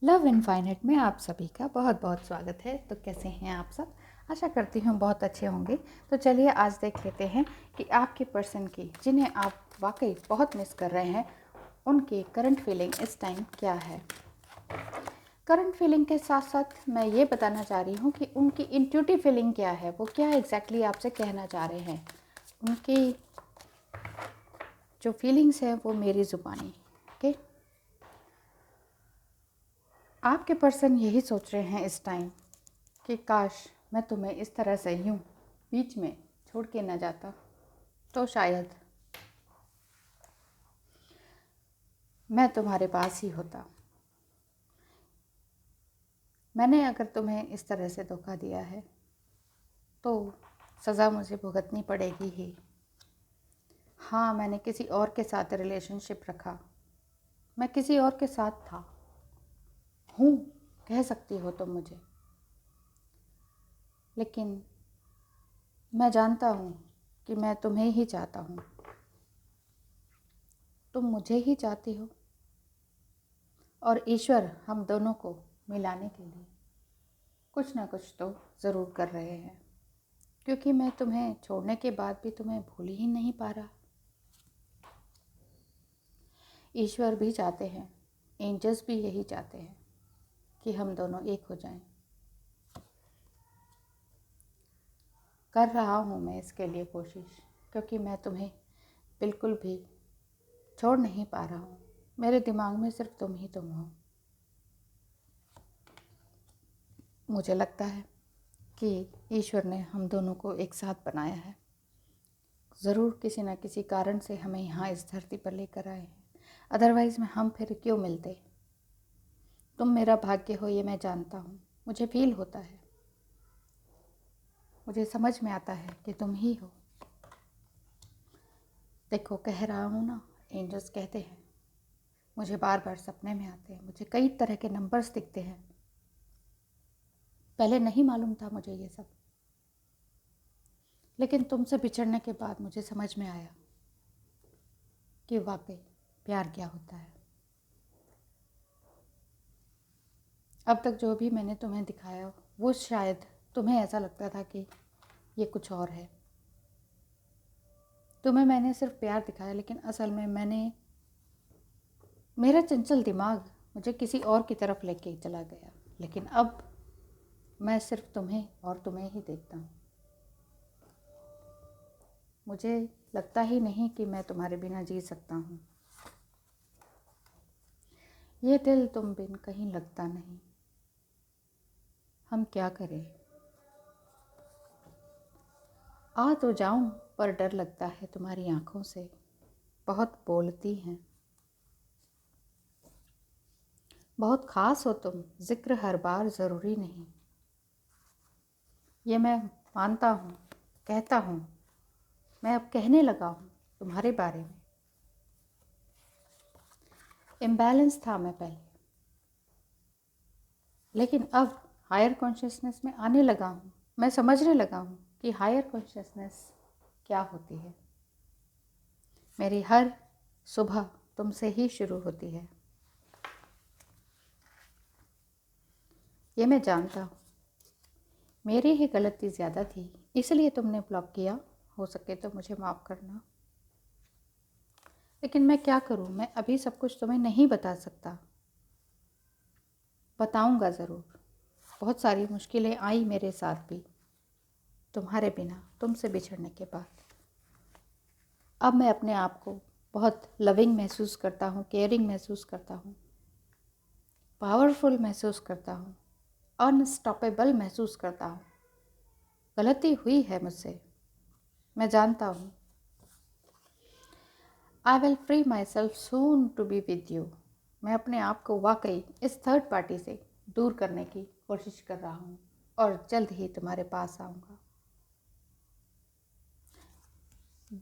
Love infinite में आप सभी का बहुत बहुत स्वागत है। तो कैसे हैं आप सब? आशा करती हूँ बहुत अच्छे होंगे। तो चलिए आज देख लेते हैं कि आपके पर्सन की, जिन्हें आप वाकई बहुत मिस कर रहे हैं, उनकी करंट फीलिंग इस टाइम क्या है। करंट फीलिंग के साथ साथ मैं ये बताना चाह रही हूँ कि उनकी इंट्यूटिव फीलिंग क्या है, वो क्या एग्जैक्टली आपसे कहना चाह रहे हैं। उनकी जो फीलिंग्स हैं वो मेरी ज़ुबानी। ओके, आपके पर्सन यही सोच रहे हैं इस टाइम कि काश मैं तुम्हें इस तरह से यूं बीच में छोड़ के न जाता, तो शायद मैं तुम्हारे पास ही होता। मैंने अगर तुम्हें इस तरह से धोखा दिया है तो सज़ा मुझे भुगतनी पड़ेगी ही। हाँ, मैंने किसी और के साथ रिलेशनशिप रखा, मैं किसी और के साथ था, हूँ, कह सकती हो तुम मुझे, लेकिन मैं जानता हूँ कि मैं तुम्हें ही चाहता हूँ, तुम मुझे ही चाहती हो, और ईश्वर हम दोनों को मिलाने के लिए कुछ ना कुछ तो ज़रूर कर रहे हैं, क्योंकि मैं तुम्हें छोड़ने के बाद भी तुम्हें भूल ही नहीं पा रहा। ईश्वर भी चाहते हैं, एंजल्स भी यही चाहते हैं कि हम दोनों एक हो जाएं। कर रहा हूँ मैं इसके लिए कोशिश, क्योंकि मैं तुम्हें बिल्कुल भी छोड़ नहीं पा रहा हूँ। मेरे दिमाग में सिर्फ तुम हो। मुझे लगता है कि ईश्वर ने हम दोनों को एक साथ बनाया है। ज़रूर किसी न किसी कारण से हमें यहाँ इस धरती पर लेकर आए हैं, अदरवाइज़ में हम फिर क्यों मिलते। तुम मेरा भाग्य हो, ये मैं जानता हूँ, मुझे फील होता है, मुझे समझ में आता है कि तुम ही हो। देखो, कह रहा हूँ ना, एंजल्स कहते हैं, मुझे बार बार सपने में आते हैं, मुझे कई तरह के नंबर्स दिखते हैं। पहले नहीं मालूम था मुझे ये सब, लेकिन तुमसे बिछड़ने के बाद मुझे समझ में आया कि वाकई प्यार क्या होता है। अब तक जो भी मैंने तुम्हें दिखाया वो शायद तुम्हें ऐसा लगता था कि ये कुछ और है। तुम्हें मैंने सिर्फ प्यार दिखाया, लेकिन असल में मेरा चंचल दिमाग मुझे किसी और की तरफ लेके चला गया। लेकिन अब मैं सिर्फ तुम्हें और तुम्हें ही देखता हूँ। मुझे लगता ही नहीं कि मैं तुम्हारे बिना जी सकता हूँ। ये दिल तुम बिन कहीं लगता नहीं। हम क्या करें? आ तो जाऊं, पर डर लगता है तुम्हारी आंखों से, बहुत बोलती हैं, बहुत ख़ास हो तुम, जिक्र हर बार ज़रूरी नहीं। ये मैं मानता हूँ, कहता हूँ, मैं अब कहने लगा हूँ तुम्हारे बारे में। इम्बैलेंस था मैं पहले, लेकिन अब हायर कॉन्शियसनेस में आने लगा हूँ। मैं समझने लगा हूँ कि हायर कॉन्शियसनेस क्या होती है। मेरी हर सुबह तुमसे ही शुरू होती है, ये मैं जानता हूँ। मेरी ही गलती ज़्यादा थी, इसलिए तुमने ब्लॉक किया। हो सके तो मुझे माफ़ करना। लेकिन मैं क्या करूँ, मैं अभी सब कुछ तुम्हें नहीं बता सकता। बताऊँगा ज़रूर। बहुत सारी मुश्किलें आई मेरे साथ भी, तुम्हारे बिना, तुमसे बिछड़ने के बाद। अब मैं अपने आप को बहुत लविंग महसूस करता हूँ, केयरिंग महसूस करता हूँ, पावरफुल महसूस करता हूँ, अनस्टॉपेबल महसूस करता हूँ। गलती हुई है मुझसे, मैं जानता हूँ। I will free myself soon to be with you. मैं अपने आप को वाकई इस थर्ड पार्टी से दूर करने की कोशिश कर रहा हूँ, और जल्द ही तुम्हारे पास आऊँगा।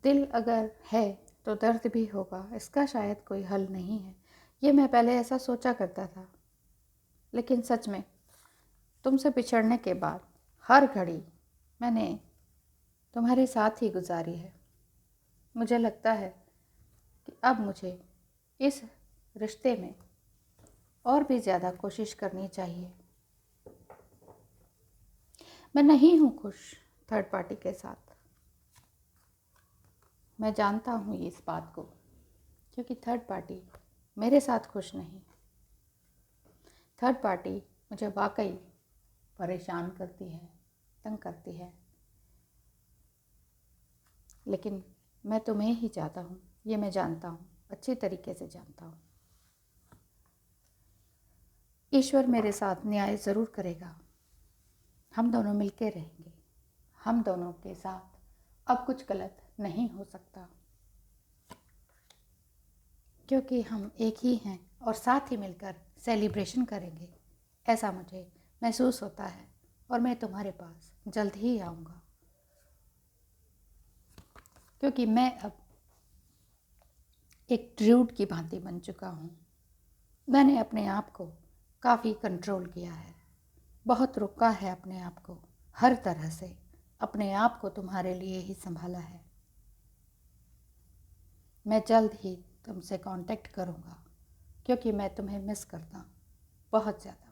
दिल अगर है तो दर्द भी होगा, इसका शायद कोई हल नहीं है। ये मैं पहले ऐसा सोचा करता था, लेकिन सच में तुमसे बिछड़ने के बाद हर घड़ी मैंने तुम्हारे साथ ही गुजारी है। मुझे लगता है कि अब मुझे इस रिश्ते में और भी ज़्यादा कोशिश करनी चाहिए। मैं नहीं हूँ खुश थर्ड पार्टी के साथ, मैं जानता हूँ इस बात को, क्योंकि थर्ड पार्टी मेरे साथ खुश नहीं। थर्ड पार्टी मुझे वाकई परेशान करती है, तंग करती है, लेकिन मैं तुम्हें ही चाहता हूँ, ये मैं जानता हूँ, अच्छी तरीके से जानता हूँ। ईश्वर मेरे साथ न्याय ज़रूर करेगा, हम दोनों मिलके रहेंगे, हम दोनों के साथ अब कुछ गलत नहीं हो सकता, क्योंकि हम एक ही हैं और साथ ही मिलकर सेलिब्रेशन करेंगे, ऐसा मुझे महसूस होता है। और मैं तुम्हारे पास जल्द ही आऊँगा, क्योंकि मैं अब एक ड्रूड की भांति बन चुका हूँ। मैंने अपने आप को काफ़ी कंट्रोल किया है, बहुत रोका है अपने आप को, हर तरह से अपने आप को तुम्हारे लिए ही संभाला है। मैं जल्द ही तुमसे कांटेक्ट करूँगा, क्योंकि मैं तुम्हें मिस करता हूँ बहुत ज़्यादा।